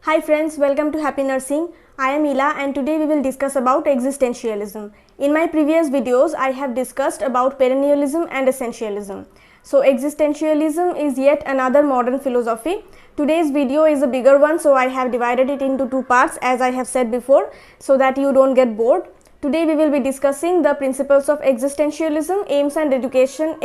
Hi friends, welcome to Happy Nursing. I am Ila and today we will discuss about existentialism. In my previous videos, I have discussed about perennialism and essentialism. So existentialism is yet another modern philosophy. Today's video is a bigger one, so I have divided it into two parts as I have said before so that you don't get bored. Today we will be discussing the principles of existentialism, aims of education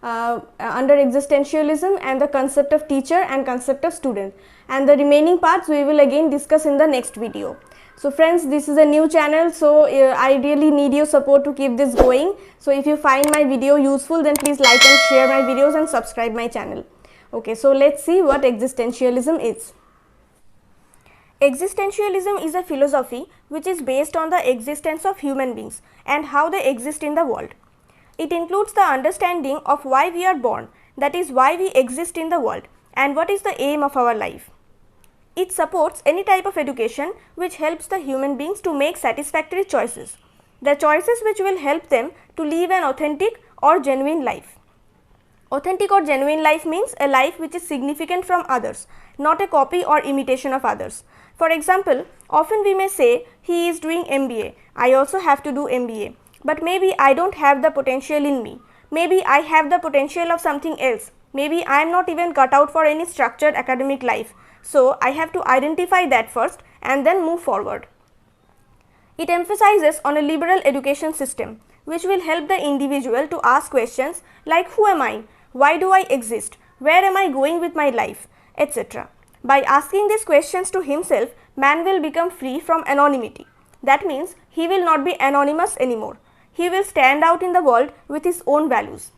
under existentialism, and the concept of teacher and concept of student. And the remaining parts we will again discuss in the next video. So friends, this is a new channel, so I really need your support to keep this going. So if you find my video useful, then please like and share my videos and subscribe my channel. Okay, so let's see what existentialism is. Existentialism is a philosophy which is based on the existence of human beings and how they exist in the world. It includes the understanding of why we are born, that is why we exist in the world, and what is the aim of our life. It supports any type of education which helps the human beings to make satisfactory choices, the choices which will help them to live an authentic or genuine life. Authentic or genuine life means a life which is significant from others, not a copy or imitation of others. For example, often we may say, he is doing MBA, I also have to do MBA, but maybe I don't have the potential in me, maybe I have the potential of something else, maybe I am not even cut out for any structured academic life, so I have to identify that first and then move forward. It emphasizes on a liberal education system which will help the individual to ask questions like who am I, why do I exist, where am I going with my life, etc. By asking these questions to himself, man will become free from anonymity. That means he will not be anonymous anymore. He will stand out in the world with his own values.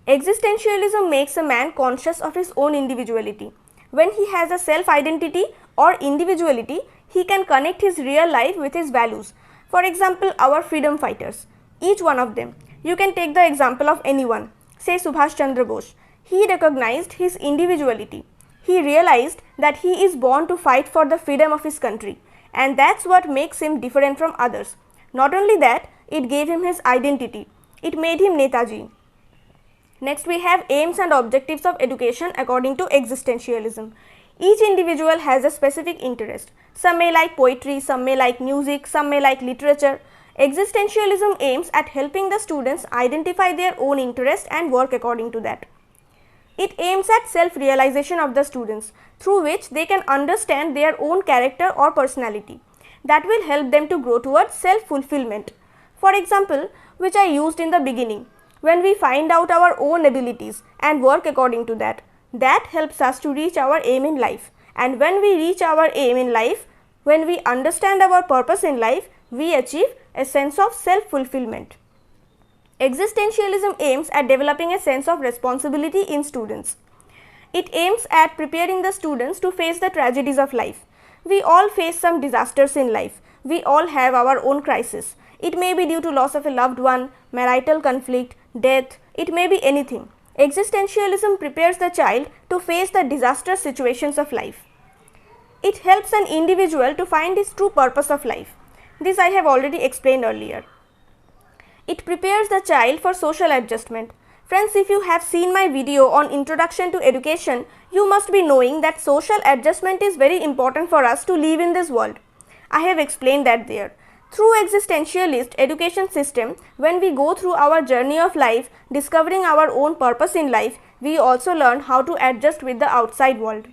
Existentialism makes a man conscious of his own individuality. When he has a self-identity or individuality, he can connect his real life with his values. For example, our freedom fighters, each one of them. You can take the example of anyone, say Subhash Chandra Bose. He recognized his individuality. He realized that he is born to fight for the freedom of his country, and that's what makes him different from others. Not only that, it gave him his identity. It made him Netaji. Next we have aims and objectives of education according to existentialism. Each individual has a specific interest. Some may like poetry, some may like music, some may like literature. Existentialism aims at helping the students identify their own interest and work according to that. It aims at self-realization of the students, through which they can understand their own character or personality. That will help them to grow towards self-fulfillment. For example, which I used in the beginning, when we find out our own abilities and work according to that, that helps us to reach our aim in life. And when we reach our aim in life, when we understand our purpose in life, we achieve a sense of self-fulfillment. Existentialism aims at developing a sense of responsibility in students. It aims at preparing the students to face the tragedies of life. We all face some disasters in life. We all have our own crisis. It may be due to loss of a loved one, marital conflict, death, it may be anything. Existentialism prepares the child to face the disastrous situations of life. It helps an individual to find his true purpose of life. This I have already explained earlier. It prepares the child for social adjustment. Friends, if you have seen my video on Introduction to Education, you must be knowing that social adjustment is very important for us to live in this world. I have explained that there. Through existentialist education system, when we go through our journey of life, discovering our own purpose in life, we also learn how to adjust with the outside world.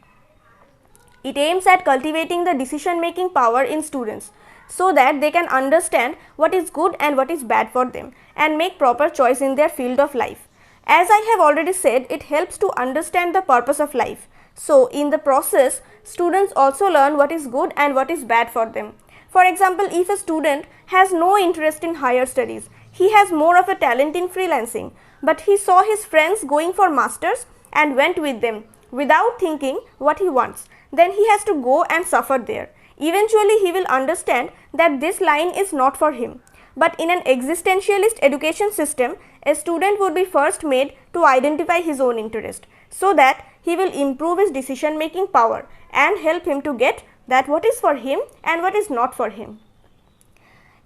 It aims at cultivating the decision-making power in students, so that they can understand what is good and what is bad for them and make proper choice in their field of life. As I have already said, it helps to understand the purpose of life. So, in the process, students also learn what is good and what is bad for them. For example, if a student has no interest in higher studies, he has more of a talent in freelancing, but he saw his friends going for masters and went with them without thinking what he wants, then he has to go and suffer there. Eventually, he will understand that this line is not for him. But in an existentialist education system, a student would be first made to identify his own interest, so that he will improve his decision making power and help him to get that what is for him and what is not for him.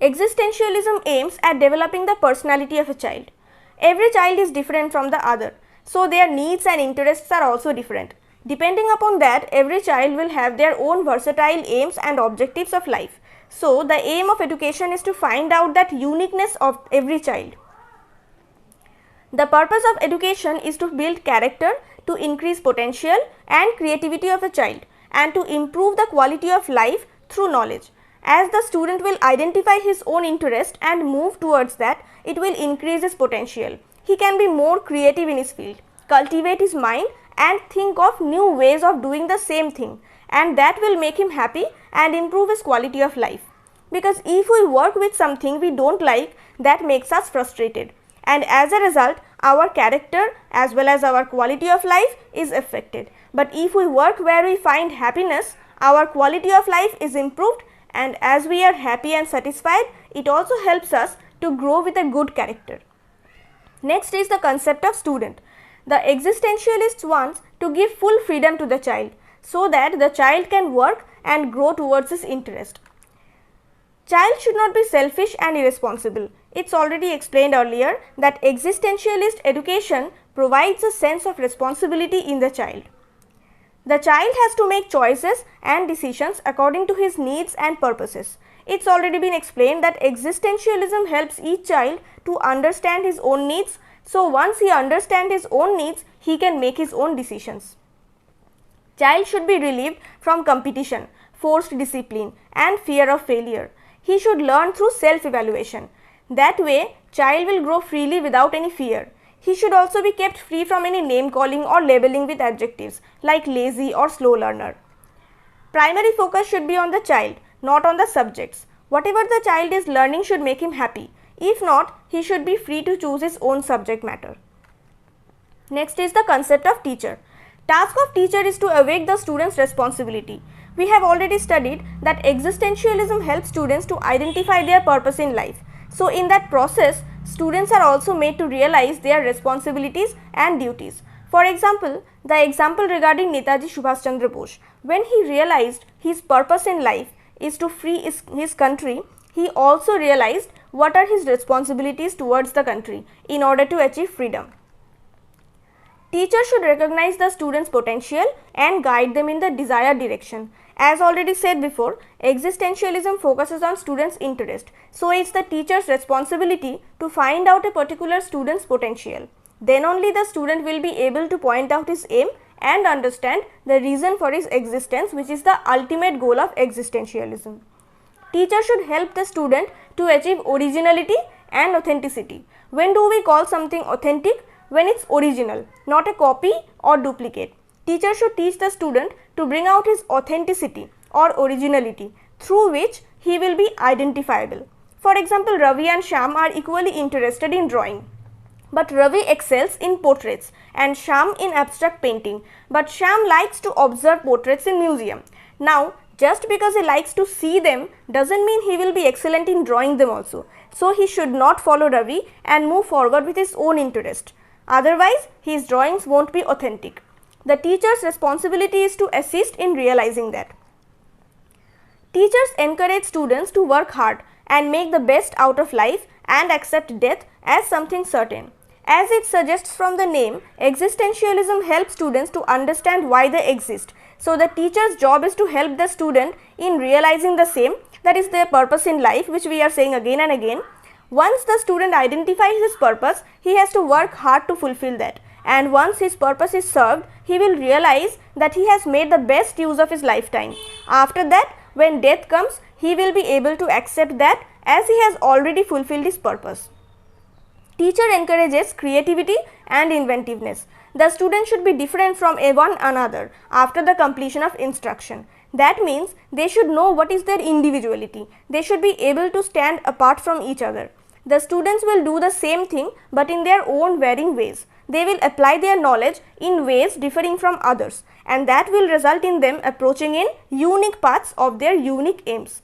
Existentialism aims at developing the personality of a child. Every child is different from the other, so their needs and interests are also different. Depending upon that, every child will have their own versatile aims and objectives of life. So, the aim of education is to find out that uniqueness of every child. The purpose of education is to build character, to increase potential and creativity of a child, and to improve the quality of life through knowledge. As the student will identify his own interest and move towards that, it will increase his potential. He can be more creative in his field, cultivate his mind and think of new ways of doing the same thing, and that will make him happy and improve his quality of life. Because if we work with something we don't like, that makes us frustrated, and as a result our character as well as our quality of life is affected. But if we work where we find happiness, our quality of life is improved, and as we are happy and satisfied, it also helps us to grow with a good character. Next is the concept of student. The existentialist wants to give full freedom to the child so that the child can work and grow towards his interest. Child should not be selfish and irresponsible. It's already explained earlier that existentialist education provides a sense of responsibility in the child. The child has to make choices and decisions according to his needs and purposes. It's already been explained that existentialism helps each child to understand his own needs. So, once he understands his own needs, he can make his own decisions. Child should be relieved from competition, forced discipline and fear of failure. He should learn through self-evaluation. That way, child will grow freely without any fear. He should also be kept free from any name calling or labeling with adjectives like lazy or slow learner. Primary focus should be on the child, not on the subjects. Whatever the child is learning should make him happy. If not, he should be free to choose his own subject matter. Next is the concept of teacher. Task of teacher is to awake the student's responsibility. We have already studied that existentialism helps students to identify their purpose in life. So, in that process, students are also made to realize their responsibilities and duties. For example, the example regarding Netaji Subhash Chandra Bose, when he realized his purpose in life is to free his country, he also realized what are his responsibilities towards the country in order to achieve freedom. Teachers should recognize the students' potential and guide them in the desired direction. As already said before, existentialism focuses on students' interest. So, it's the teacher's responsibility to find out a particular student's potential. Then only the student will be able to point out his aim and understand the reason for his existence, which is the ultimate goal of existentialism. Teacher should help the student to achieve originality and authenticity. When do we call something authentic? When it's original, not a copy or duplicate. Teacher should teach the student to bring out his authenticity or originality, through which he will be identifiable. For example, Ravi and Shyam are equally interested in drawing. But Ravi excels in portraits and Shyam in abstract painting. But Shyam likes to observe portraits in museum. Now, just because he likes to see them doesn't mean he will be excellent in drawing them also. So, he should not follow Ravi and move forward with his own interest. Otherwise, his drawings won't be authentic. The teacher's responsibility is to assist in realizing that. Teachers encourage students to work hard and make the best out of life and accept death as something certain. As it suggests from the name, existentialism helps students to understand why they exist. So, the teacher's job is to help the student in realizing the same, that is their purpose in life, which we are saying again and again. Once the student identifies his purpose, he has to work hard to fulfill that. And once his purpose is served, he will realize that he has made the best use of his lifetime. After that, when death comes, he will be able to accept that as he has already fulfilled his purpose. Teacher encourages creativity and inventiveness. The student should be different from one another after the completion of instruction. That means they should know what is their individuality. They should be able to stand apart from each other. The students will do the same thing but in their own varying ways. They will apply their knowledge in ways differing from others, and that will result in them approaching in unique paths of their unique aims.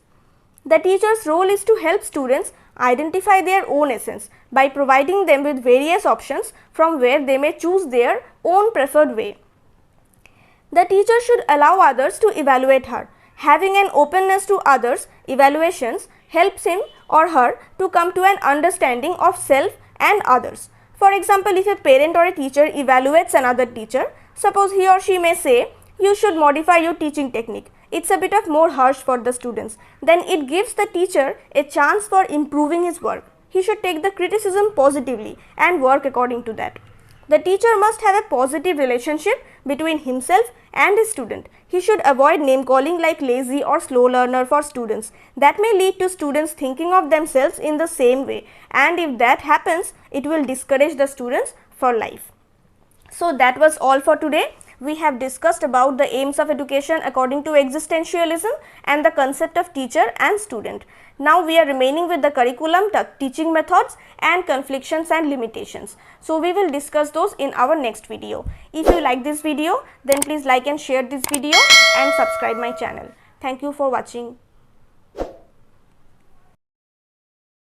The teacher's role is to help students identify their own essence by providing them with various options from where they may choose their own preferred way. The teacher should allow others to evaluate her. Having an openness to others' evaluations helps him or her to come to an understanding of self and others. For example, if a parent or a teacher evaluates another teacher, Suppose he or she may say, you should modify your teaching technique. It's a bit of more harsh for the students. Then it gives the teacher a chance for improving his work. He should take the criticism positively and work according to that. The teacher must have a positive relationship between himself and his student. He should avoid name calling like lazy or slow learner for students. That may lead to students thinking of themselves in the same way, and if that happens, it will discourage the students for life. So that was all for today. We have discussed about the aims of education according to existentialism and the concept of teacher and student. Now we are remaining with the curriculum, teaching methods and conflictions and limitations. So we will discuss those in our next video. If you like this video, then please like and share this video and subscribe my channel. Thank you for watching.